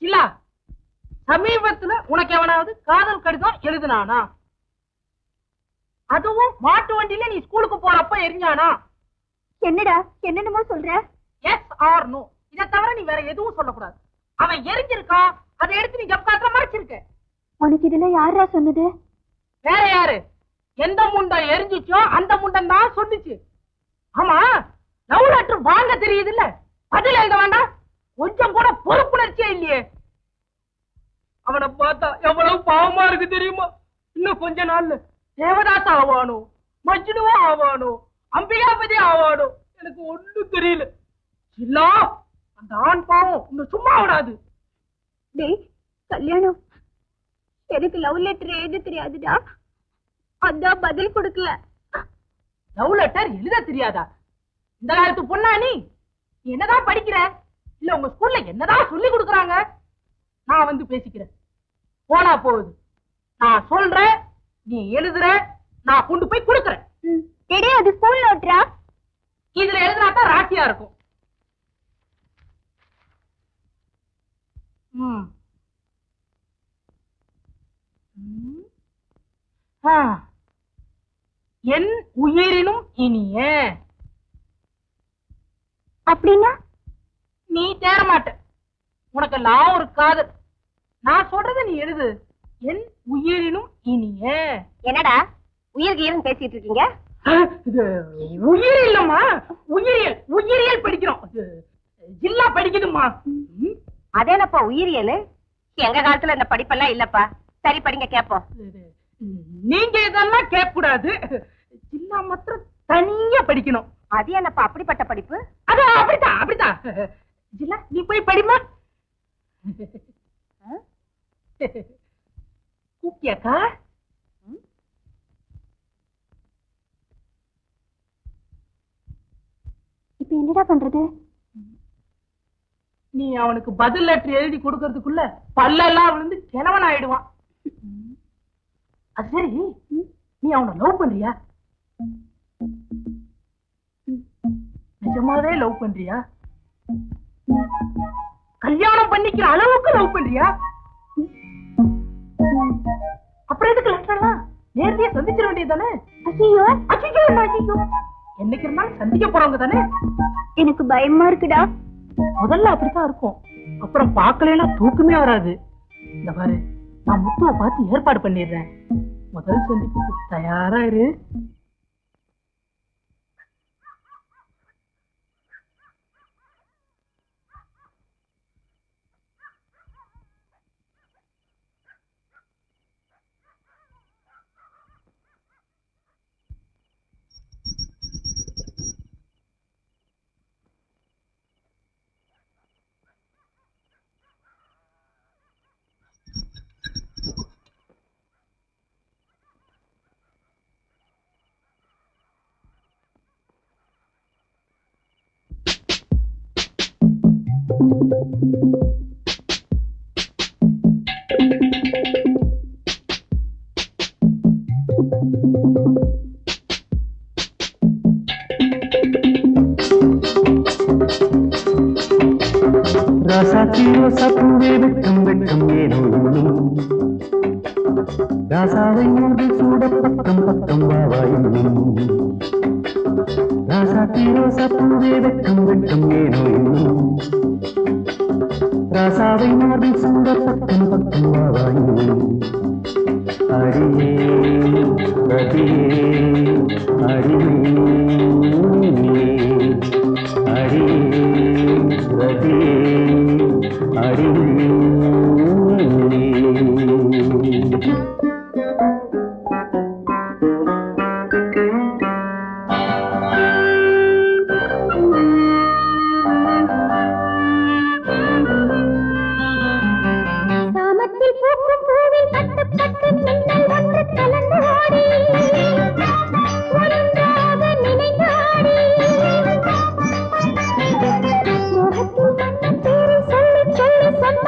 இல்ல சமீபத்துல உனக்கு எவனாவது காதல் கடிதம் எழுதினானா? அதுவும் மாட்டு வண்டியில நீ ஸ்கூலுக்கு போறப்ப எரிஞ்சானா? என்னடா என்னென்னமோ சொல்ற? Yes or no. இதை தவிர நீ வேற எதுவும் சொல்லக்கூடாது. அவன் எரிஞ்சிருக்கான், அதை எடுத்து நீ ஜப்காத்துல மறைச்சிருக்க. உனக்கு இதுல யாரா சொன்னது? வேற யாரு? எந்த முண்டம் எரிஞ்சிச்சோ அந்த முண்டம் தான் சொன்னிச்சு. ஆமா, லவ் லெட்டர் வாங்க தெரியுது இல்ல, பதில் எழுத வேண்டாம். கொஞ்சம் கூட பொறுப்புணர்ச்சியே இல்லையே. அவனை பார்த்தா எவ்வளவு பாவமா இருக்கு தெரியுமா? இன்னும் கொஞ்ச நாள்ல தேவதாஸ் ஆவானோ, மஜ்னுவா ஆவானோ, அம்பிகாபதி ஆவானோ, எனக்கு ஒண்ணும் தெரியல. இல்ல அந்த ஆண் பாவம் இன்னும் சும்மா விடாது. டேய் கல்யாணம், எனக்கு லவ் லெட்டர் எழுத தெரியாதுடா, அதான் பதில் கொடுக்கல. லவ் லெட்டர் எழுத தெரியாதா? இந்த காலத்து பொண்ணா நீ? என்னதான் படிக்கிற? இல்ல உங்க ஸ்கூல்ல என்னதான் சொல்லி கொடுக்கறாங்க? நான் வந்து பேசிக்கிறேன். போனா போகுது. நான் சொல்றேன், நீ எழுதுற, நான் கொண்டு போய் கொடுக்கறேன். டேய் அது ஸ்கூல் நோட்ரா. இதுல எழுதுனா தான் ராசியா இருக்கும். என் உயிரினும் இனிய. அப்படின்னா நீ தேர மாட்ட. உனக்கெல்லாம் ஒரு காதல். நான் சொல்றத நீ எழுது. என் உயிரினும் இனிய. என்னடா உயிர் கீரன் பேசிட்டு இருக்கீங்க? உயிர் இல்லம்மா, உயிரியல். உயிரியல் படிக்கிறோம். ஜில்லா படிக்குதுமா. அதேனப்பா உயிரியல்? எங்க காலத்துல இந்த படிப்பெல்லாம் இல்லப்பா. சரி படிங்க கேப்போம். நீங்க இதெல்லாம் கேட்க கூடாது. ஜில்லா மாத்திரம் தனியா படிக்கணும். அது என்னப்பா அப்படிப்பட்ட படிப்பு? அது அப்படித்தான் அப்படித்தான். ஜில்லா நீ போய் படிமா. கூப்பியாக்கா? இப்ப என்னடா பண்றது? நீ அவனுக்கு பதில் லெட்டர் எழுதி கொடுக்கறதுக்குள்ள பல்லெல்லாம் விழுந்து கிழவன் ஆயிடுவான். அது சரி, நீ அவனை லவ் பண்றியா? நிஜமாவே லவ் பண்றியா? கல்யாணம் பண்ணிக்கிற அளவுக்கு லவ் பண்றியா? அப்புறம் எதுக்கு லெட்டர்லாம் நேரடியா சந்திச்சிட வேண்டியதானே? ஐயோ ஐயோ ஐயோ, என்னைக்கு இருந்தாலும் சந்திக்க போறவங்க தானே. எனக்கு பயமா இருக்குடா. முதல்ல அப்படித்தான் இருக்கும், அப்புறம் பார்க்கலன்னா தூக்கமே வராது. இந்த பாரு, நான் முத்துவை பார்த்து ஏற்பாடு பண்ணிடுறேன். முதல் சந்திப்புக்கு தயாரா இரு. ராசாத்தியோ சப்புவே வெட்கம் வெட்கம் ஏனோ ராசாவை மூடி சூட பக்கம் பக்கம் வாவாயும் ராசாத்தியோ சப்புவே வெட்கம் வெட்கம் ஏனோ ராசாவை மூடி சூட பக்கம் பக்கம் வாவாயும் அடியே ரதியே அடியே அடியே ரதியே சொன்ன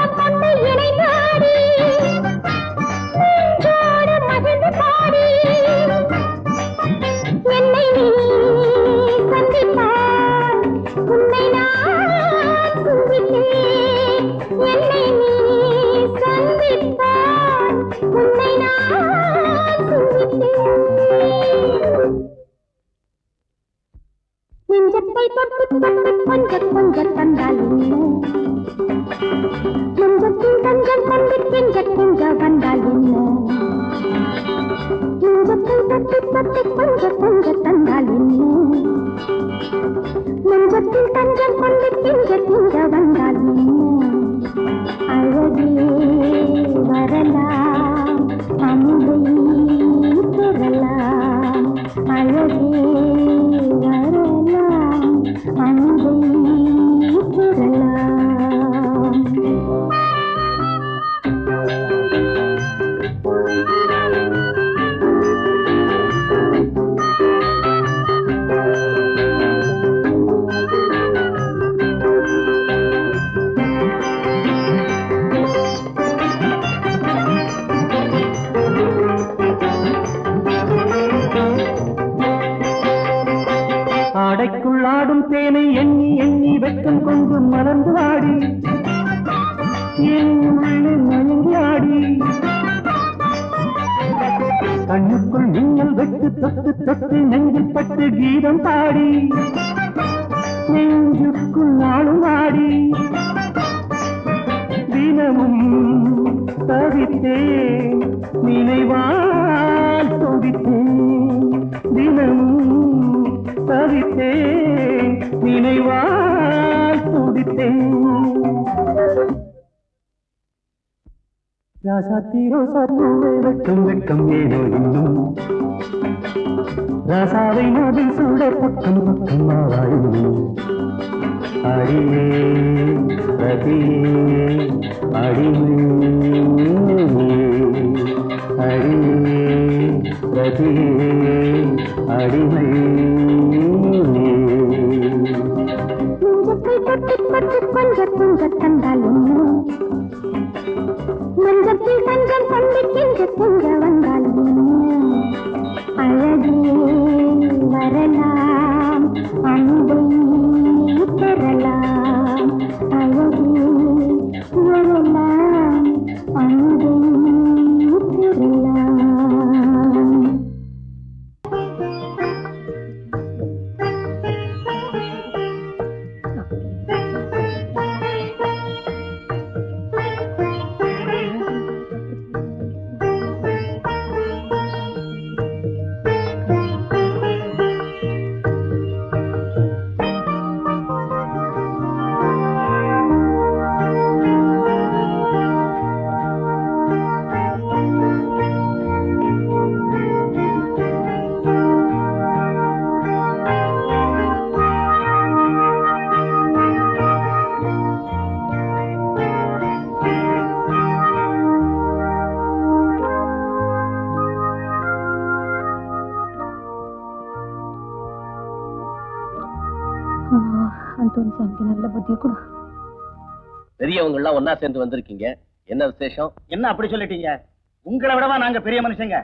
நெஞ்சத்தில் தஞ்சம் கொண்டு கெஞ்ச கெஞ்ச வந்தால் என்ன நெஞ்சத்தை தட்டி தட்டி கொஞ்ச கொஞ்ச தந்தால் என்ன நெஞ்சத்தில் தஞ்சம் கொண்டு கெஞ்ச கெஞ்ச வந்தால் என்ன அழகே வரலாம் அமுதை பெறலாம் அழகே வரலாம் அமுதை பெறலாம் ஆடைக்குள் ஆடும் தேனை எண்ணி எண்ணி வெட்கம் கொண்டு மலர்ந்து ஆடி என் உள்ளே மயங்கி ஆடி கண்ணுக்குள் மின்னல் வெட்டு தொட்டு தொட்டு நெஞ்சில் பட்டு கீதம் பாடி நெஞ்சுக்குள் நாளும் ஆடி தினமும் தவித்தேன் நினைவால் துடித்தேன் தினமும் தவித்தேன் நினைவால் துடித்தேன் ராசாத்தி ரோசா பூவே வெட்கம் வெட்கம் ஏனோ இன்னும் ராசாவை நோவில் சூட பக்கம் பக்கம் ஆவாயும் அடியே ரதியே அடியே அடியே ரதியே அடிமை நெஞ்சத்தை தட்டி தட்டி கொஞ்ச கொஞ்ச தந்தால் என்ன நெஞ்சத்தில் தஞ்சம் கொண்டு கெஞ்ச கெஞ்ச வந்தால் என்ன அழகே வரலாம் அன்பை பெறலாம் அழகே வரலாம் அன்பை பெறலாம் நல்ல புத்திய கூட பெரியவங்க எல்லாம் ஒன்னா சேர்ந்து வந்திருக்கீங்க. என்ன விசேஷம்? என்ன அப்படி சொல்லிட்டீங்க? உங்களை விடவா நாங்க பெரிய மனுஷங்க?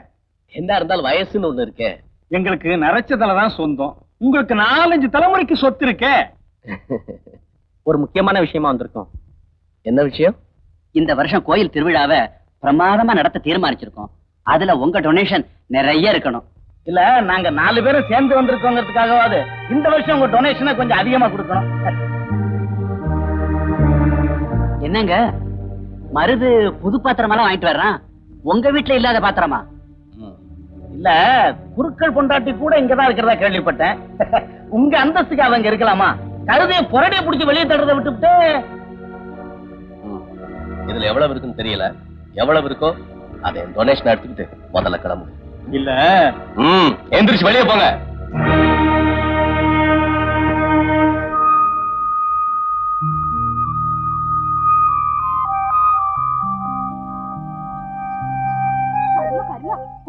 என்ன இருந்தாலும் வயசுன்னு ஒண்ணு இருக்கே. எங்களுக்கு நரைச்ச தலை தான் சொந்தம். உங்களுக்கு 4-5 தலைமுறைக்கு சொத்து இருக்கே. ஒரு முக்கியமான விஷயமா வந்திருக்கோம். என்ன விஷயம்? இந்த வருஷம் கோயில் திருவிழாவை பிரமாதமா நடத்த தீர்மானிச்சிருக்கோம். அதுல உங்க டொனேஷன் நிறைய இருக்கணும். இல்ல, நாங்க 4 பேரும் சேர்ந்து வந்திருக்கோங்கிறதுக்காகவாது இந்த வருஷம் உங்க டொனேஷனை கொஞ்சம் அதிகமா கொடுக்கணும். என்னங்க மருது புது பாத்திரமெல்லாம் வாங்கிட்டு வர்றான், உங்க வீட்டுல இல்லாத பாத்திரமா? இல்ல, குருக்கள் பொண்டாட்டி கூட இங்கதான் இருக்கிறதா கேள்விப்பட்டேன். உங்க அந்தஸ்துக்கு அவங்க இருக்கலாமா? கழுதைய புரடிய புடிச்சு வெளியே தடுறத விட்டுவிட்டு. இதுல எவ்வளவு இருக்குன்னு தெரியல. எவ்வளவு இருக்கோ அதை டொனேஷன் எடுத்துக்கிட்டு முதல்ல கிளம்பு. இல்ல, எந்திரிச்சு வெளியே போங்க.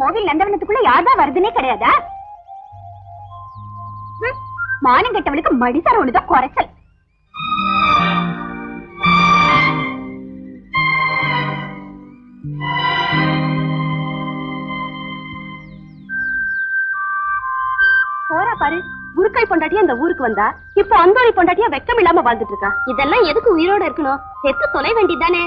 கோவில் நந்தவனத்துக்குள்ள யார்தான் வருதுன்னே கிடையாதா? மானம் கெட்டவளுக்கு மடிசார ஒண்ணுதான் குறைச்சல். போறா பாரு, குருக்கள் பொண்டாட்டியா இந்த ஊருக்கு வந்தா இப்ப அந்தோரி பொண்டாட்டியா வெக்கம் இல்லாம வாழ்ந்துட்டு இருக்கா. இதெல்லாம் எதுக்கு உயிரோட இருக்கணும்? செத்து தொலை வேண்டியதானே.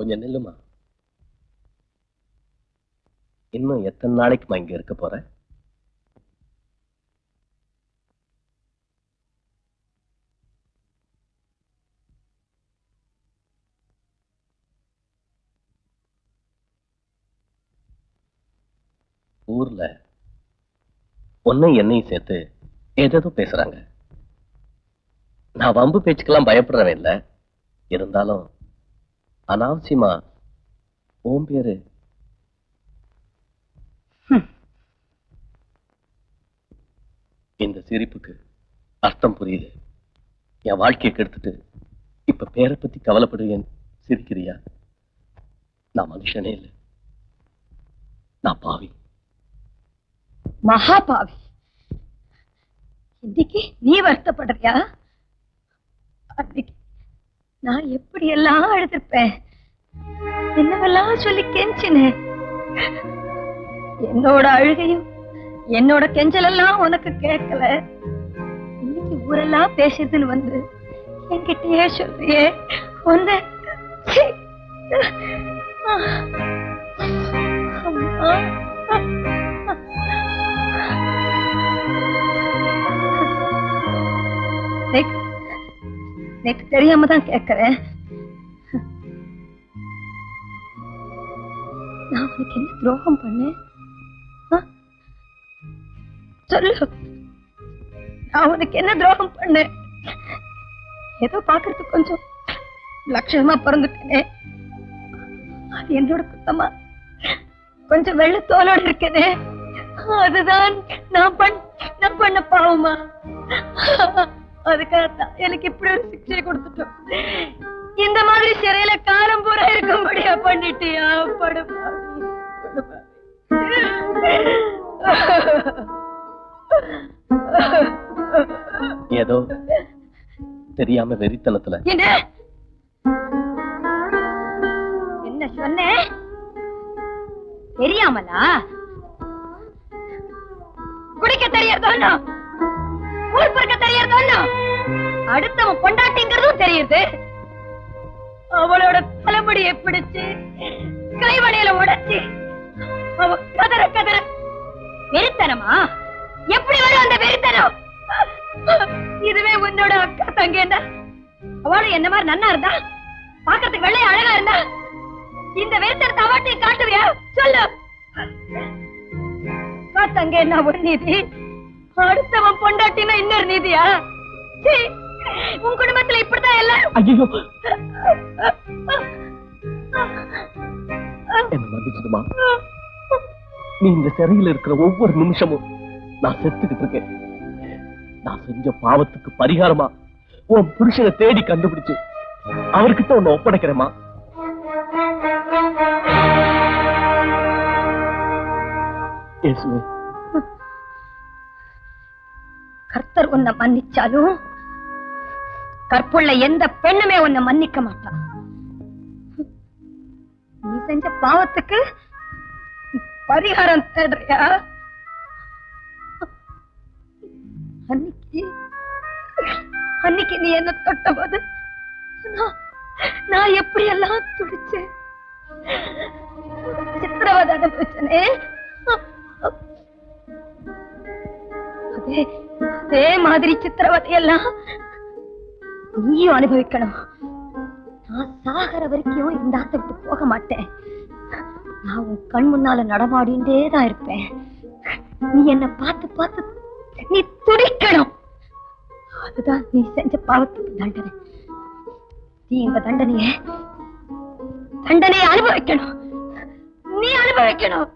கொஞ்சம் நில்லுமா. இன்னும் எத்தனை நாளைக்குமா இங்க இருக்க போற? ஊர்ல ஒன்னை என்னையும் சேர்த்து ஏதேதோ பேசுறாங்க. நான் வம்பு பேச்சுக்கெல்லாம் பயப்படுறவன் இல்ல. இருந்தாலும் அனாவசியமா உன் பேரு இந்த சிரிப்புக்கு அர்த்தம் புரியுது. என் வாழ்க்கையை கெடுத்துட்டு இப்ப பேரை பத்தி கவலைப்படுவேன் சிரிக்கிறியா? நான் மனுஷனே இல்லை, நான் பாவி, மகா பாவி. இன்னைக்கு நீ வருத்தப்படுறியா? அன்னைக்கு நான் எப்படி எல்லாம் அழுதுருப்பேன், என்னவெல்லாம் சொல்லி கெஞ்சினேன். என்னோட அழுகையும் என்னோட கெஞ்சல் எல்லாம் உனக்கு கேட்கல. இன்னைக்கு ஊரெல்லாம் பேசுதுன்னு வந்து என்கிட்டயே சொல்றியே. ஒன்னு எனக்கு தெரியாம தான் கேட்கிறேன். நான் உனக்கு என்ன துரோகம் பண்ணேன்? சொல்லு, நான் உனக்கு என்ன துரோகம் பண்ணேன்? ஏதோ பாக்குறதுக்கு கொஞ்சம் லட்சணமா பிறந்துட்டேனே, அது என்னோட குத்தமா? கொஞ்சம் வெள்ள தோலோடு இருக்கனே, அதுதான் நான் பண்ண பாவமா? அதுக்காகத்தான் எனக்கு இப்படி ஒரு சிக்ஷை கொடுத்துட்டோம். இந்த மாதிரி சிறையில காலம் பூரா இருக்கும்படியா பண்ணிட்டியா? ஏதோ தெரியாம வெறித்தனத்துல என்ன சொன்ன? தெரியாமலா? குடிக்க தெரியறதோ, ஊர் பொறுக்க தெரியறதோ, அடுத்தவன் பொண்டாட்டிங்கிறதும் தெரியுது. அவளோட தலைமுடியை பிடிச்சு கைவளையில உடைச்சு அவ கதற கதற. வெறித்தனமா? எப்படி வரும் அந்த வெறித்தனம்? இதுவே உன்னோட அக்கா தங்கேண்டா, அவளும் என்ன மாதிரி நன்னா இருந்தா, பாக்கிறதுக்கு வெள்ளைய அழகா இருந்தா, இந்த வெறித்தனத்தை அவட்டையும் காட்டுவியா? சொல்லு. தங்க என்ன ஒரு நீதி, அடுத்தவன் பொண்டாட்டினா இன்னொரு நீதியா? உன் குடும்பத்துல இப்படிதான் எல்லாரும். ஐயோ, என்ன மன்னிச்சிடுமா. நீ இந்த சிறையில் இருக்கிற ஒவ்வொரு நிமிஷமும் நான் செத்துக்கிட்டு இருக்கேன். நான் செஞ்ச பாவத்துக்கு பரிகாரமா உன் புருஷனை தேடி கண்டுபிடிச்சு அவர்கிட்ட உன்னை ஒப்படைக்கிறேமா. கர்த்தர் உன்னை மன்னிச்சாலும் கற்புள்ள எந்த பெண்ணுமே உன்னை மன்னிக்க மாட்டா. நீ செஞ்ச பாவத்துக்கு பரிகாரம் தேடுறியா? அன்னைக்கு நீ என்ன தொட்ட போது நான் எப்படி எல்லாம் துடிச்சேன், சித்திரவதை அனுபவிச்சனே. அதே மாதிரி சித்திரவதையெல்லாம் நீயும் அனுபவிக்கணும். நான் சாகர வரைக்கும் இந்த ஆத்தை விட்டு போக மாட்டேன். நான் உன் கண் முன்னால நடமாடிண்டே தான் இருப்பேன். நீ என்ன பார்த்து பார்த்து நீ துடிக்கணும். அதுதான் நீ செஞ்ச பாவத்துக்கு தண்டனை. நீ இந்த தண்டனையை அனுபவிக்கணும். நீ அனுபவிக்கணும்.